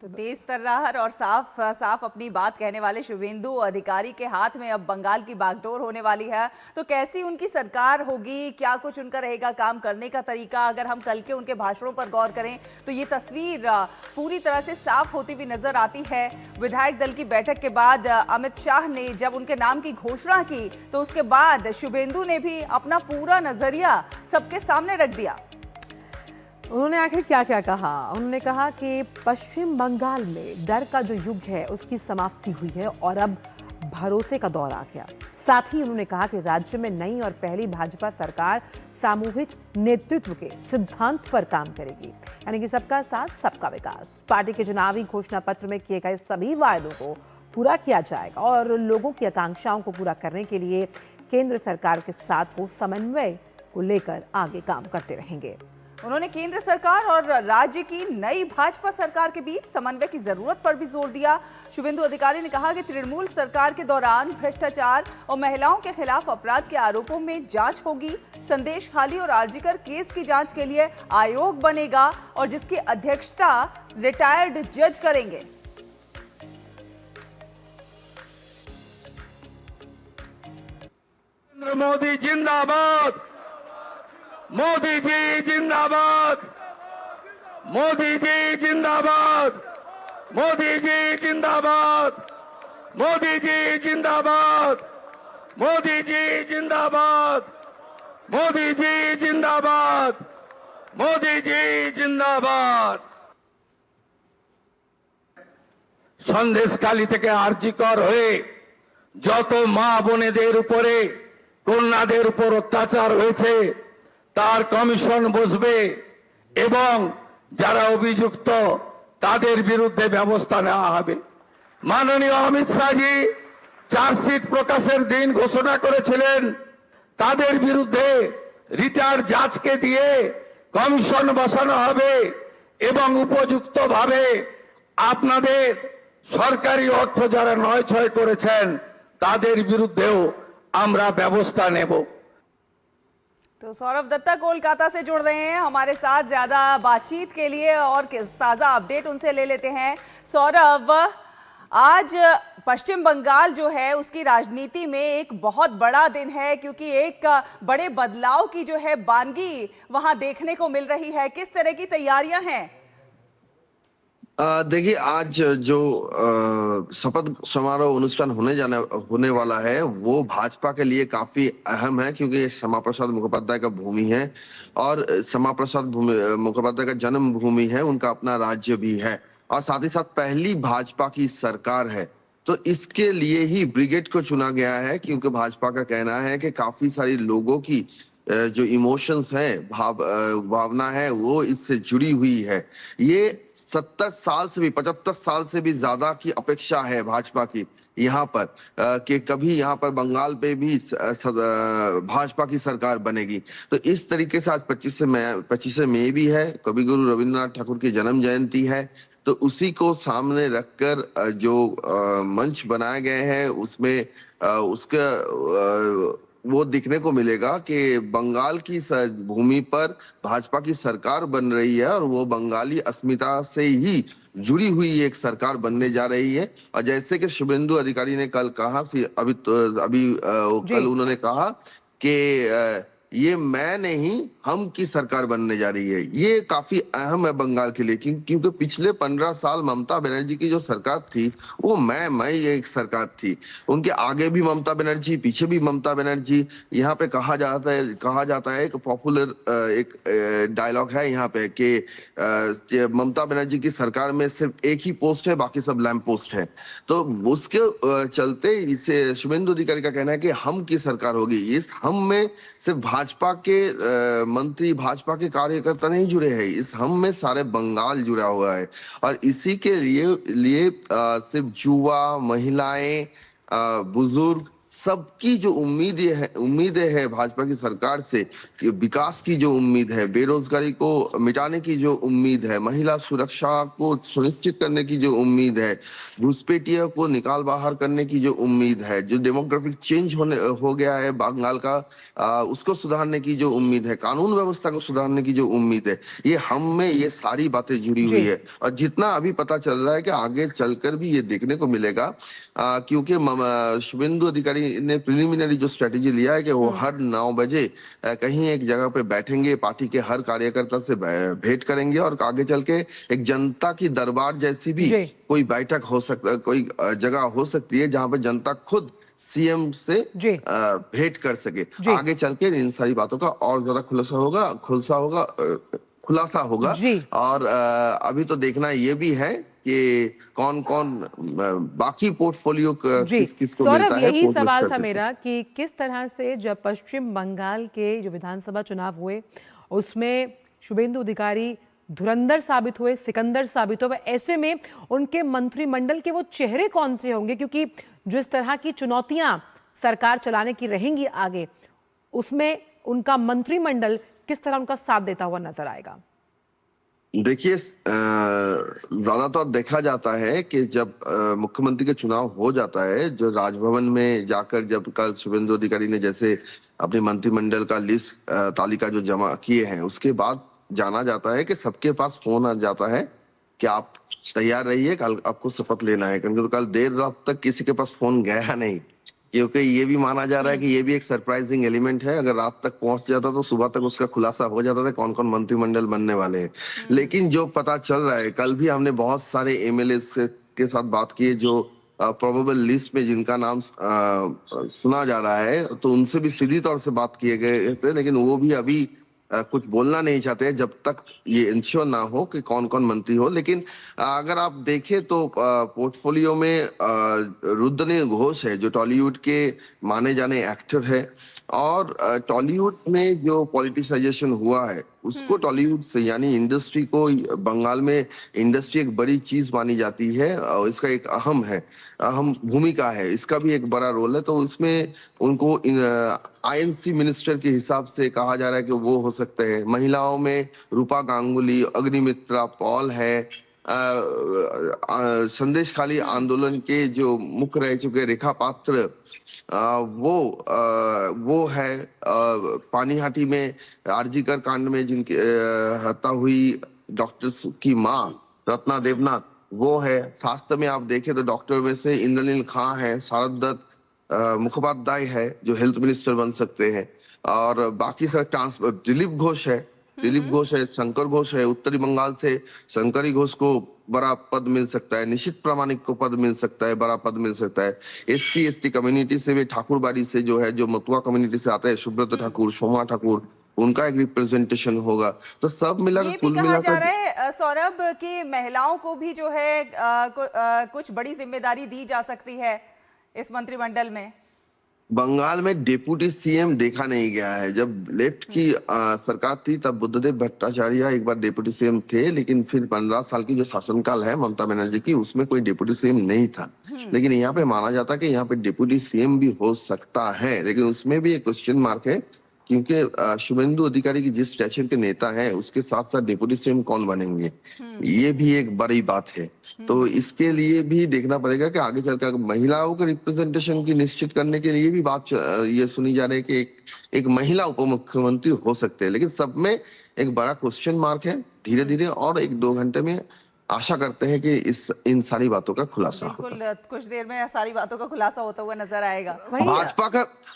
तो तेज तर्रार और साफ साफ अपनी बात कहने वाले शुभेंदु अधिकारी के हाथ में अब बंगाल की बागडोर होने वाली है। तो कैसी उनकी सरकार होगी, क्या कुछ उनका रहेगा काम करने का तरीका? अगर हम कल के उनके भाषणों पर गौर करें तो ये तस्वीर पूरी तरह से साफ होती हुई नजर आती है। विधायक दल की बैठक के बाद अमित शाह ने जब उनके नाम की घोषणा की तो उसके बाद शुभेंदु ने भी अपना पूरा नजरिया सबके सामने रख दिया। उन्होंने आखिर क्या क्या कहा? उन्होंने कहा कि पश्चिम बंगाल में डर का जो युग है उसकी समाप्ति हुई है और अब भरोसे का दौर आ गया। साथ ही उन्होंने कहा कि राज्य में नई और पहली भाजपा सरकार सामूहिक नेतृत्व के सिद्धांत पर काम करेगी, यानी कि सबका साथ सबका विकास। पार्टी के चुनावी घोषणा पत्र में किए गए सभी वायदों को पूरा किया जाएगा और लोगों की आकांक्षाओं को पूरा करने के लिए केंद्र सरकार के साथ वो समन्वय को लेकर आगे काम करते रहेंगे। उन्होंने केंद्र सरकार और राज्य की नई भाजपा सरकार के बीच समन्वय की जरूरत पर भी जोर दिया। शुभेंदु अधिकारी ने कहा कि तृणमूल सरकार के दौरान भ्रष्टाचार और महिलाओं के खिलाफ अपराध के आरोपों में जांच होगी। संदेश खाली और आरजीकर केस की जांच के लिए आयोग बनेगा और जिसकी अध्यक्षता रिटायर्ड जज करेंगे। मोदी जिंदाबाद, मोदी जी जिंदाबाद, मोदी जी जिंदाबाद, मोदी जी जिंदाबाद, मोदी जी जिंदाबाद, मोदी जी जिंदाबाद, मोदी जी जिंदाबाद, मोदी जी जिंदाबाद। সন্দেশখালী থেকে আরজিকর হয়ে যত মা বোনেদের উপরে কন্যাদের উপর অত্যাচার হয়েছে তার কমিশন বসবে এবং যারা অভিযুক্ত তাদের বিরুদ্ধে ব্যবস্থা নেওয়া হবে। মাননীয় অমিত শাহজি চার্জশিট প্রকাশের দিন ঘোষণা করেছিলেন তাদের বিরুদ্ধে রিটায়ার্ড জাজকে দিয়ে কমিশন বসানো হবে এবং উপযুক্তভাবে আপনাদের সরকারি অর্থ যারা নয়-ছয় করেছেন তাদের বিরুদ্ধেও আমরা ব্যবস্থা নেব। तो सौरभ दत्ता कोलकाता से जुड़ रहे हैं हमारे साथ ज्यादा बातचीत के लिए और किस ताजा अपडेट उनसे ले लेते हैं। सौरभ, आज पश्चिम बंगाल जो है उसकी राजनीति में एक बहुत बड़ा दिन है क्योंकि एक बड़े बदलाव की जो है बानगी वहां देखने को मिल रही है। किस तरह की तैयारियां हैं? देखिए, आज जो शपथ समारोह অনুষ্ঠান होने वाला है वो भाजपा के लिए काफी अहम है क्योंकि ये श्यामा प्रसाद मुखोपाध्याय का भूमि है और श्यामा प्रसाद मुखोपाध्याय का जन्म भूमि है, उनका अपना राज्य भी है और साथ ही साथ पहली भाजपा की सरकार है। तो इसके लिए ही ब्रिगेड को चुना गया है क्योंकि भाजपा का कहना है कि काफी सारी लोगों की जो इमोशंस है, भावना है, वो इससे जुड़ी हुई है। ये 70 साल से भी 75 साल से भी ज्यादा की अपेक्षा है भाजपा की यहाँ पर कि कभी यहाँ पर बंगाल पे भी भाजपा की सरकार बनेगी। तो इस तरीके से आज 25 मई भी है, कवि गुरु रविंद्रनाथ ठाकुर की जन्म जयंती है। तो उसी को सामने रखकर जो मंच बनाए गए हैं उसमें उसका वो दिखने को मिलेगा कि बंगाल की भूमि पर भाजपा की सरकार बन रही है और वो बंगाली अस्मिता से ही जुड़ी हुई एक सरकार बनने जा रही है। और जैसे कि शुभेंदु अधिकारी ने कल कहा कल उन्होंने कहा कि ये मैं नहीं हम की सरकार बनने जा रही है। ये काफी अहम है बंगाल के लिए क्योंकि पिछले 15 साल ममता बनर्जी की जो सरकार थी वो मैं एक सरकार थी। उनके आगे भी ममता बनर्जी, पीछे भी ममता बनर्जी। यहाँ पे कहा जाता है एक पॉपुलर एक डायलॉग है यहाँ पे कि ममता बनर्जी की सरकार में सिर्फ एक ही पोस्ट है, बाकी सब लैंप पोस्ट है। तो उसके चलते इसे शुभेंदु अधिकारी का कहना है कि हम की सरकार होगी। इस हम में सिर्फ भाजपा के मंत्री, भाजपा के कार्यकर्ता नहीं जुड़े हैं, इस हम में सारे बंगाल जुड़ा हुआ है और इसी के लिए सिर्फ युवा, महिलाएं, बुजुर्ग सबकी जो उम्मीदें है भाजपा की सरकार से, कि विकास की जो उम्मीद है, बेरोजगारी को मिटाने की जो उम्मीद है, महिला सुरक्षा को सुनिश्चित करने की जो उम्मीद है, घुसपैठियों को निकाल बाहर करने की जो उम्मीद है, जो डेमोग्राफिक चेंज हो गया है बंगाल का, उसको सुधारने की जो उम्मीद है, कानून व्यवस्था को सुधारने की जो उम्मीद है, ये हम में ये सारी बातें जुड़ी हुई जी। है। और जितना अभी पता चल रहा है कि आगे चलकर भी ये देखने को मिलेगा, क्योंकि शुभेंदु अधिकारी ने प्रिलिमिनरी जो स्ट्रेटेजी लिया है कि वो हर 9 बजे कहीं एक जगह पे बैठेंगे, पार्टी के हर कार्यकर्ता से भेंट करेंगे, और आगे चल के एक जनता की दरबार जैसी भी जी। कोई बैठक हो सकता, कोई जगह हो सकती है जहां पे जनता खुद सीएम से जी। भेंट कर सके। जी। आगे चल के इन सारी बातों का और ज्यादा खुलासा होगा। जी। और अभी तो देखना ये भी है कि कौन कौन बाकी पोर्टफोलियो जी। किस किस को सौरभ, मिलता है यही पोर्ट सवाल मिनिस्टर था पे। मेरा कि किस तरह से जब पश्चिम बंगाल के जो विधानसभा चुनाव हुए उसमें शुभेंदु अधिकारी धुरंधर साबित हुए, सिकंदर साबित हुए, ऐसे में उनके मंत्रिमंडल के वो चेहरे कौन से होंगे? क्योंकि जिस तरह की चुनौतियां सरकार चलाने की रहेंगी आगे, उसमें उनका मंत्रिमंडल किस तरह उनका साथ देता हुआ नजर आएगा? देखिए, ज्यादातर देखा जाता है कि जब मुख्यमंत्री का चुनाव हो जाता है, जो राजभवन में जाकर जब कल शुभेंदु अधिकारी ने जैसे अपने मंत्रिमंडल का लिस्ट तालिका जो जमा किए हैं, उसके बाद जाना जाता है कि सबके पास फोन आ जाता है कि आप तैयार रहिए, कल आपको शपथ लेना है। क्योंकि तो कल देर रात तक किसी के पास फोन गया नहीं, क्योंकि ये भी माना जा रहा है कि ये भी एक सरप्राइजिंग एलिमेंट है। अगर रात तक पहुंच जाता तो सुबह तक उसका खुलासा हो जाता था कौन कौन मंत्रिमंडल बनने वाले हैं। लेकिन जो पता चल रहा है, कल भी हमने बहुत सारे एमएलए के साथ बात की है जो प्रोबेबल लिस्ट में जिनका नाम सुना जा रहा है, तो उनसे भी सीधी तौर से बात किए गए थे, लेकिन वो भी अभी कुछ बोलना नहीं चाहते जब तक ये इंश्योर ना हो कि कौन कौन मंत्री हो। लेकिन अगर आप देखें तो पोर्टफोलियो में रुद्रनील घोष है, जो टॉलीवुड के माने जाने एक्टर है, और टॉलीवुड में जो पॉलिटिसाइजेशन हुआ है उसको टॉलीवुड से, यानी इंडस्ट्री को, बंगाल में इंडस्ट्री एक बड़ी चीज मानी जाती है और इसका एक अहम भूमिका है, इसका भी एक बड़ा रोल है। तो इसमें उनको आईएनसी मिनिस्टर के हिसाब से कहा जा रहा है कि वो हो सकते हैं। महिलाओं में रूपा गांगुली, अग्निमित्रा पॉल है, संदेश खाली आंदोलन के जो मुख्य रह चुके रेखा पात्र, वो है, पानीहाटी में आरजीकर कांड में जिनकी हत्या हुई डॉक्टर की माँ रत्ना देवनाथ, वो है। स्वास्थ्य में आप देखें तो डॉक्टर में से इंद्रनील खां है, शारद दत्त मुखोपाध्याय है जो हेल्थ मिनिस्टर बन सकते हैं, और बाकी सब दिलीप घोष है, शंकर घोष है, उत्तरी बंगाल से शंकरी घोष को बड़ा पद मिल सकता है, निशित प्रामाणिक को पद मिल सकता है, बड़ा पद मिल सकता है। एससी एसटी कम्युनिटी से भी ठाकुरबाड़ी से जो है, जो मतुआ कम्युनिटी से आते हैं, सुब्रत ठाकुर, सोमा ठाकुर, उनका एक रिप्रेजेंटेशन होगा। तो सब मिलाकर, ये भी कुल कहा जा मिलाकर रहा है सौरभ कि महिलाओं को भी जो है कुछ बड़ी जिम्मेदारी दी जा सकती है इस मंत्रिमंडल में। बंगाल में डिप्टी सीएम देखा नहीं गया है। जब लेफ्ट की सरकार थी तब बुद्धदेव भट्टाचार्य एक बार डिप्टी सीएम थे, लेकिन फिर 15 साल की जो शासनकाल है ममता बनर्जी की, उसमें कोई डिप्टी सीएम नहीं था। लेकिन यहाँ पे माना जाता है कि यहाँ पे डिप्टी सीएम भी हो सकता है, लेकिन उसमें भी एक क्वेश्चन मार्क है, क्योंकि शुभेंदु अधिकारी की जिस स्टेचर के नेता है उसके साथ साथ डिप्टी सीएम कौन बनेंगे, ये भी एक बड़ी बात है। तो इसके लिए भी देखना पड़ेगा कि आगे चलकर महिलाओं के रिप्रेजेंटेशन की निश्चित करने के लिए भी बात ये सुनी जा रही है कि एक महिला उप मुख्यमंत्री हो सकते हैं। लेकिन सब में एक बड़ा क्वेश्चन मार्क है। धीरे धीरे और 1-2 घंटे में आशा करते हैं कि इन सारी बातों का खुलासा होगा। बिल्कुल, कुछ देर में सारी बातों का खुलासा होता हुआ नजर आएगा। वही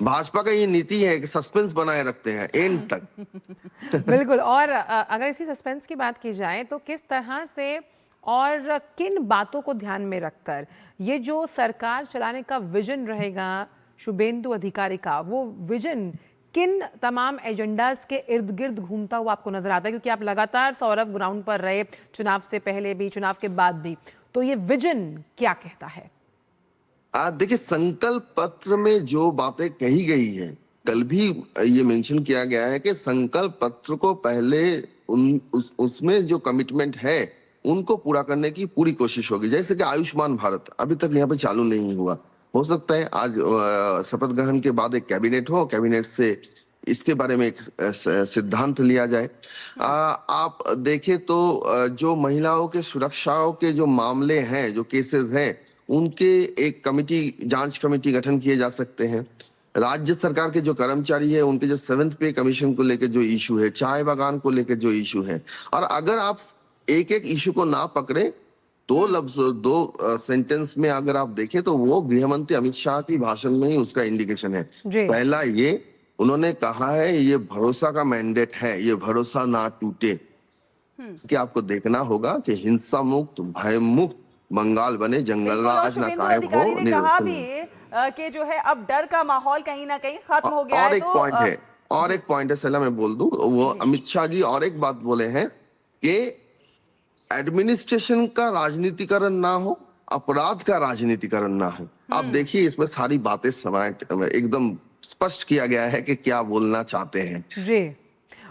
भाजपा का ये नीति है कि सस्पेंस बनाए रखते हैं एंड तक। बिल्कुल। और अगर इसी सस्पेंस की बात की जाए तो किस तरह से और किन बातों को ध्यान में रखकर ये जो सरकार चलाने का विजन रहेगा शुभेंदु अधिकारी का, वो विजन किन तमाम एजेंडाज के इर्द गिर्द घूमता हुआ आपको नजर आता है? क्योंकि आप लगातार सौरभ ग्राउंड पर रहे, चुनाव से पहले भी, चुनाव के बाद भी, तो ये विजन क्या कहता है? देखिए, संकल्प पत्र में जो बातें कही गई है, कल भी ये मेंशन किया गया है कि संकल्प पत्र को पहले उसमें जो कमिटमेंट है उनको पूरा करने की पूरी कोशिश होगी। जैसे कि आयुष्मान भारत अभी तक यहाँ पे चालू नहीं हुआ, हो सकता है आज शपथ ग्रहण के बाद एक कैबिनेट हो, कैबिनेट से इसके बारे में एक सिद्धांत लिया जाए। आप देखें तो जो महिलाओं के सुरक्षाओं के जो मामले हैं, जो केसेस हैं, उनके एक कमिटी, जांच कमेटी गठन किए जा सकते हैं। राज्य सरकार के जो कर्मचारी है, उनके जो 7th पे कमीशन को लेकर जो इशू है, चाय बागान को लेकर जो इशू है, और अगर आप एक एक इशू को ना पकड़े, दो लफ्ज, दो सेंटेंस में अगर आप देखें तो वो गृह मंत्री अमित शाह की भाषण में ही उसका इंडिकेशन है। जी। पहला ये उन्होंने कहा है, ये भरोसा का मैंडेट है, ये भरोसा ना टूटे, कि आपको देखना होगा कि हिंसा मुक्त, भय मुक्त बंगाल बने, जंगल बिल्कुल, और राज ना शुभेंदु कायम अधिकारी हो, ने कहा निरसन भी कि जो है अब डर का माहौल कहीं ना कहीं खत्म हो गया और है। एक तो पॉइंट है, और एक पॉइंट है सलाह मैं बोल दूं, वो अमित शाह जी और एक बात बोले हैं कि एडमिनिस्ट्रेशन का राजनीतिकरण ना हो, अपराध का राजनीतिकरण ना हो। आप देखिए इसमें सारी बातें समाट एकदम स्पष्ट किया गया है कि क्या बोलना चाहते हैं। जी,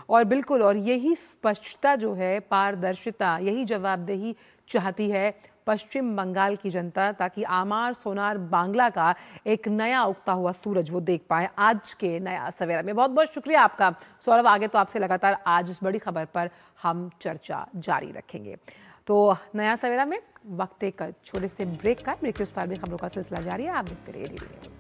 और बिल्कुल, और यही स्पष्टता जो है, पारदर्शिता, यही जवाबदेही चाहती है पश्चिम बंगाल की जनता, ताकि आमार सोनार बांग्ला का एक नया उगता हुआ सूरज वो देख पाए आज के नया सवेरा में। बहुत बहुत शुक्रिया आपका सौरभ। आगे तो आपसे लगातार आज इस बड़ी खबर पर हम चर्चा जारी रखेंगे। तो नया सवेरा में वक्त एक छोटे से ब्रेक का, ब्रेक के उस पार भी खबरों का सिलसिला जारी है। आप देखते रहिए DD न्यूज़।